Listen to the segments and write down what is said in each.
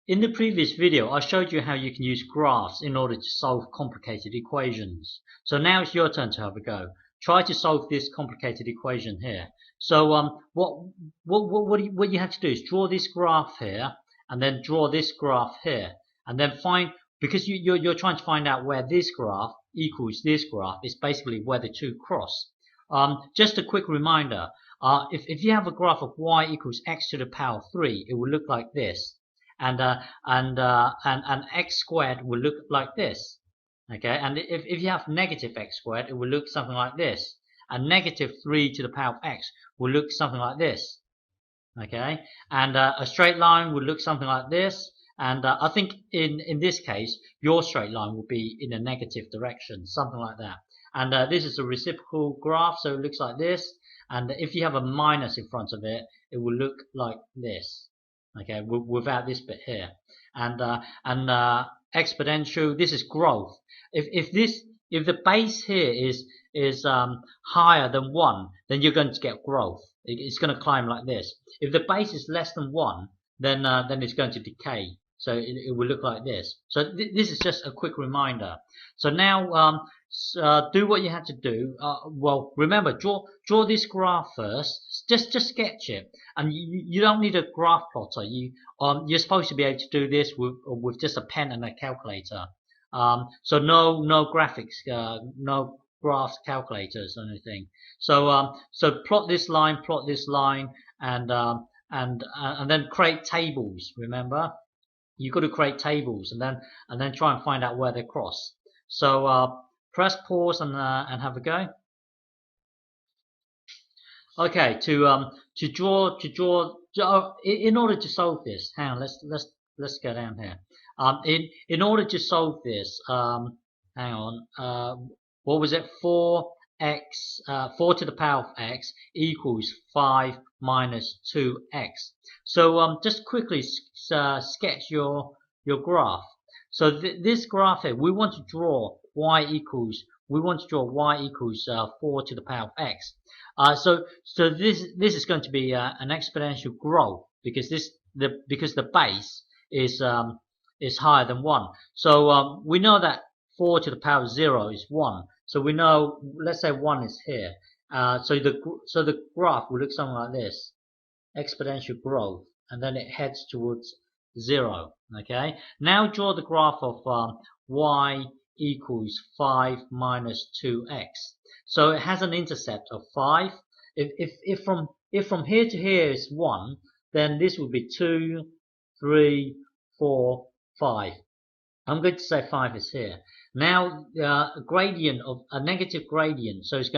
In the previous video, I showed you how you can use graphs in order to solve complicated equations. So now it's your turn to have a go. Try to solve this complicated equation here. So what you have to do is draw this graph here, and then draw this graph here, and then find, because you're trying to find out where this graph equals this graph, it's basically where the two cross. Just a quick reminder, if you have a graph of y equals x to the power 3, it will look like this. And x squared will look like this. Okay, and if you have negative x squared, it will look something like this. And negative 3 to the power of x will look something like this. Okay, and a straight line will look something like this. And I think in this case, your straight line will be in a negative direction, something like that. And this is a reciprocal graph, so it looks like this. And if you have a minus in front of it, it will look like this. Okay, without this bit here, and exponential. This is growth. If the base here is higher than 1, then you're going to get growth. It's going to climb like this. If the base is less than 1, then it's going to decay. So it will look like this. So this is just a quick reminder. So now do what you have to do. Well, remember, draw this graph first. Just sketch it, and you don't need a graph plotter. You're supposed to be able to do this with just a pen and a calculator. So no graphics, no graphs calculators or anything. So plot this line, and then create tables. Remember, you've got to create tables, and then try and find out where they cross. So press pause and have a go. Okay, to draw in order to solve this, hang on, let's go down here. In order to solve this, hang on, what was it? 4 to the power of x equals 5 minus 2x. So just quickly sketch your graph. So this graph here, we want to draw y equals 4 to the power of x. So this is going to be an exponential growth, because the base is higher than 1. So we know that 4 to the power of 0 is 1. So we know, let's say 1 is here. So the graph will look something like this: exponential growth, and then it heads towards 0. Okay. Now draw the graph of y equals 5 minus 2x. So it has an intercept of 5. If from here to here is 1, then this would be 2, 3, 4, 5. I'm going to say 5 is here. Now a gradient of a negative gradient, so it's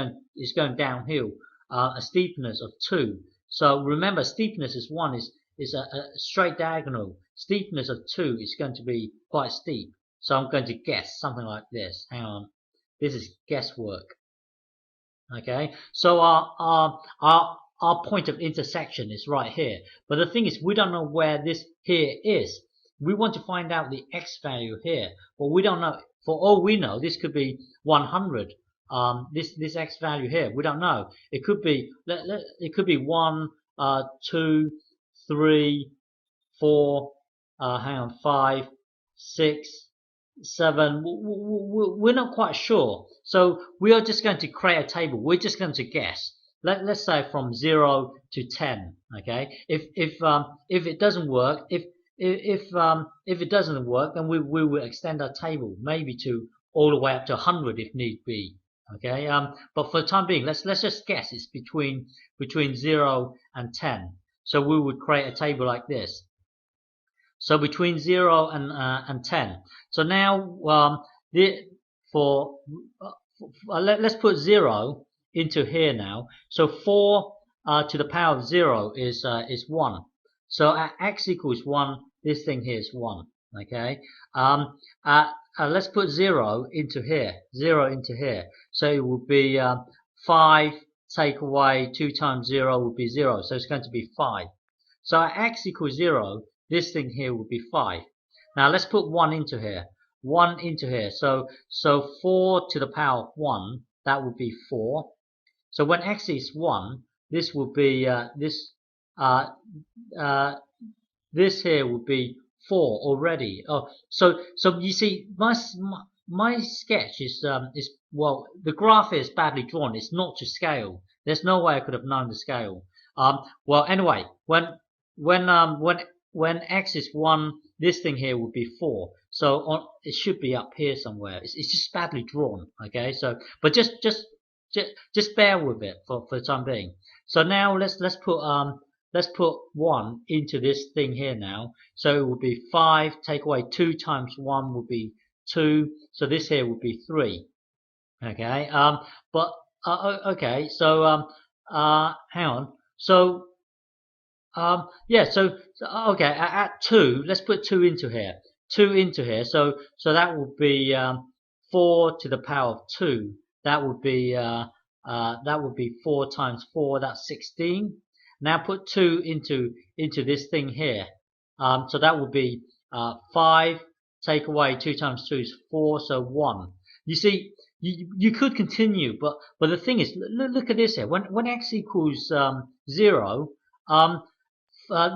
going downhill. A steepness of 2. So remember, steepness is 1 is a straight diagonal. Steepness of 2 is going to be quite steep. So I'm going to guess something like this. Hang on, this is guesswork. Okay, so our point of intersection is right here. But the thing is, we don't know where this here is. We want to find out the x value here, but we don't know. For all we know, this could be 100. This x value here, we don't know. It could be it could be 1, 2, 3, 4. Hang on, 5, 6, 7. We're not quite sure. So we are just going to create a table. We're just going to guess. Let's say from 0 to 10. Okay. If it doesn't work, if it doesn't work, then we will extend our table maybe to all the way up to 100 if need be. Okay. But for the time being, let's just guess it's between 0 and 10. So we would create a table like this. So between 0 and 10. So now let's put 0 into here now. So 4 to the power of 0 is 1. So at x equals 1, this thing here is 1. Okay. Let's put 0 into here. 0 into here. So it will be 5 take away 2 times 0 will be 0. So it's going to be 5. So at x equals 0, this thing here will be 5. Now let's put 1 into here. 1 into here. So 4 to the power of 1, that would be 4. So when x is 1, this will be this here will be 4 already. Oh, so you see, my sketch is well, the graph is badly drawn. It's not to scale. There's no way I could have known the scale. Well, anyway, when x is 1, this thing here would be 4. So it should be up here somewhere. It's just badly drawn. Okay, so but just bear with it for the time being. So now let's put 1 into this thing here now. So it would be 5, take away 2 times 1 would be 2. So this here would be 3. Okay. But okay. So hang on. So yeah. So okay. At 2, let's put 2 into here. 2 into here. So that would be 4 to the power of 2. That would be 4 times 4. That's 16. Now put 2 into this thing here. So that would be 5. Take away 2 times 2 is 4. So 1. You see, you could continue, but the thing is, look at this here. When x equals 0,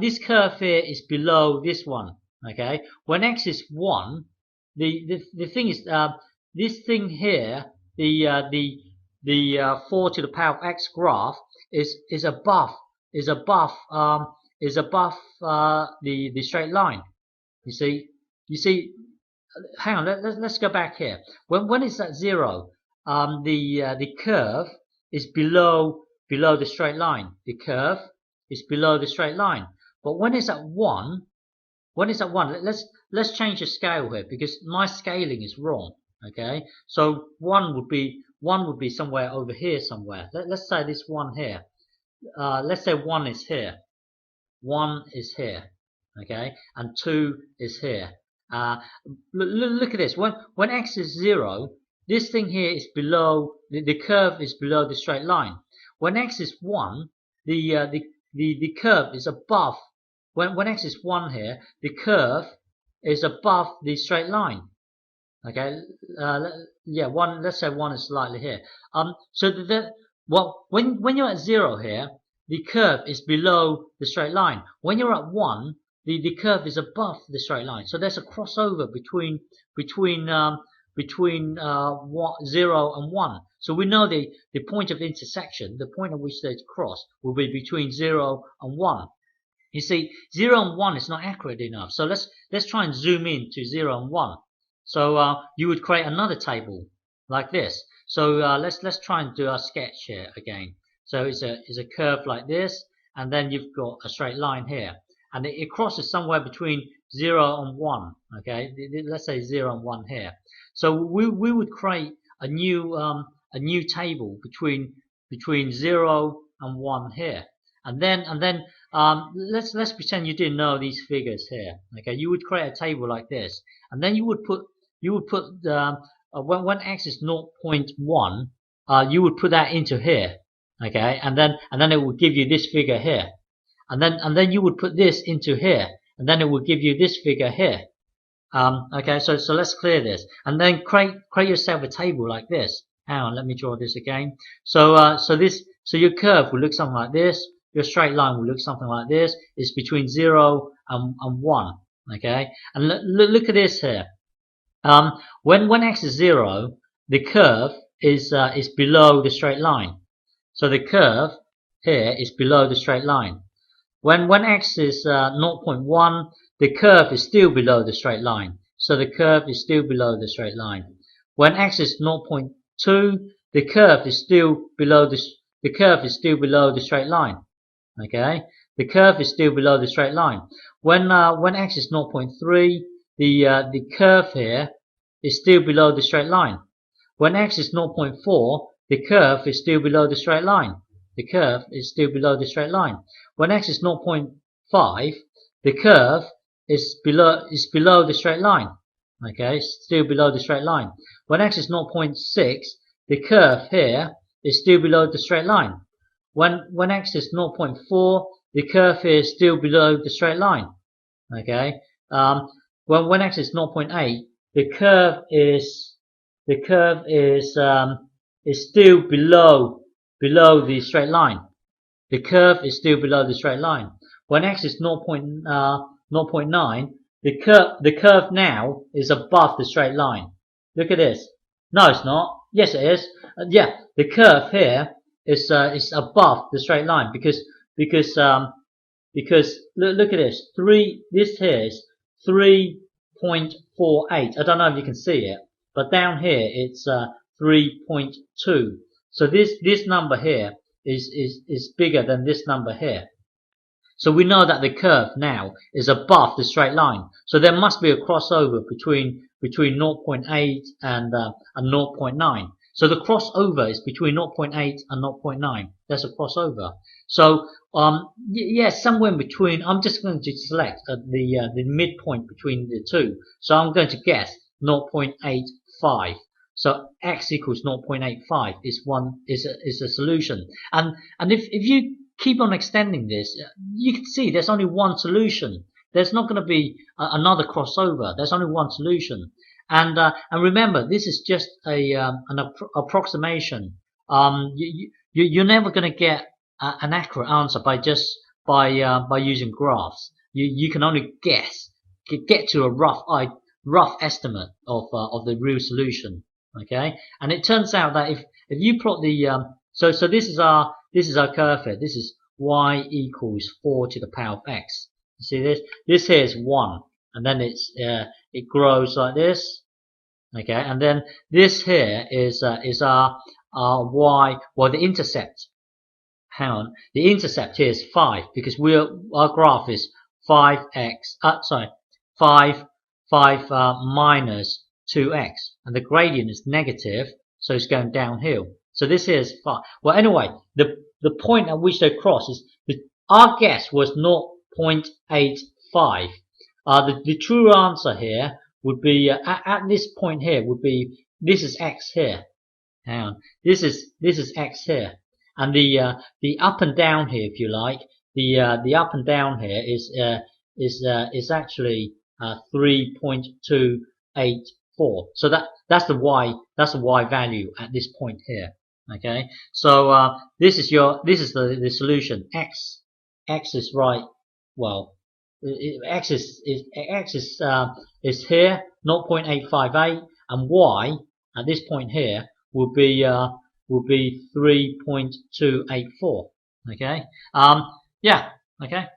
this curve here is below this one. Okay. When x is 1, the thing is, this thing here, the 4 to the power of x graph is above the straight line. You see. Hang on. Let's go back here. When it's at 0, the curve is below the straight line. The curve is below the straight line. But when it's at 1, let's change the scale here because my scaling is wrong. Okay, so 1 would be somewhere over here somewhere. Let's say this 1 here. Let's say 1 is here. 1 is here. Okay, and 2 is here. Look at this. When x is 0, this thing here is below the curve is below the straight line. When x is 1, the curve is above. When x is 1 here, the curve is above the straight line. Okay, yeah, 1. Let's say 1 is slightly here. So when you're at 0 here, the curve is below the straight line. When you're at 1, the curve is above the straight line. So there's a crossover between 0 and 1. So we know the point of intersection, the point at which they cross, will be between 0 and 1. You see, 0 and 1 is not accurate enough. So let's try and zoom in to 0 and 1. So you would create another table like this. So let's try and do our sketch here again. So it's a curve like this, and then you've got a straight line here, and it crosses somewhere between 0 and 1. Okay, let's say 0 and 1 here. So we would create a new table between 0 and 1 here, and then let's pretend you didn't know these figures here. Okay, you would create a table like this, and then you would put when x is 0.1, you would put that into here. Okay, and then it will give you this figure here, and then you would put this into here, and then it will give you this figure here. Okay, so let's clear this, and then create yourself a table like this. Hang on, let me draw this again. So your curve will look something like this. Your straight line will look something like this. It's between 0 and 1. Okay, and look at this here. When x is 0, the curve is below the straight line. So the curve here is below the straight line. When x is 0.1, the curve is still below the straight line. So the curve is still below the straight line. When x is 0.2, the curve is still below the straight line. Okay, the curve is still below the straight line. When x is 0.3, the curve here is still below the straight line. When x is 0.4, the curve is still below the straight line. The curve is still below the straight line. When x is 0.5, the curve is below the straight line. Okay, still below the straight line. When x is 0.6, the curve here is still below the straight line. When x is 0.4, the curve is still below the straight line. Okay, when x is 0.8, the curve is still below the straight line. The curve is still below the straight line. When x is 0.9, the curve now is above the straight line. Look at this. No, it's not. Yes, it is. Yeah, the curve here is above the straight line because look at this. This here is 3.48. I don't know if you can see it, but down here it's 3.2. So this number here is bigger than this number here. So we know that the curve now is above the straight line. So there must be a crossover between 0.8 and 0.9. So the crossover is between 0.8 and 0.9. That's a crossover. So yeah, somewhere in between. I'm just going to select the midpoint between the two. So I'm going to guess 0.85. So x equals 0.85 is a solution. And if you keep on extending this, you can see there's only one solution. There's not going to be another crossover. There's only one solution. And remember, this is just an approximation. You're never going to get an accurate answer by using graphs. You can only guess, get to a rough estimate of the real solution. Okay, and it turns out that if you plot the so this is our curve here. This is y equals 4 to the power of x. You see this? This here is 1, and then it grows like this. Okay, and then this here is our y. Well, the intercept. Hang on, the intercept here is 5 because our graph is 5x. 5 minus 2x, and the gradient is negative, so it's going downhill. So this here is 5. Well, anyway, the point at which they cross is our guess was 0.85. The true answer here would be at this point here would be this is x here. Hang on, this is x here, and the up and down here, if you like, the up and down here is actually 3.284. So that's the y value at this point here. Okay, so this is the solution. X is right. Well, x is here 0.858, and y at this point here will be 3.284. Okay. Yeah. Okay.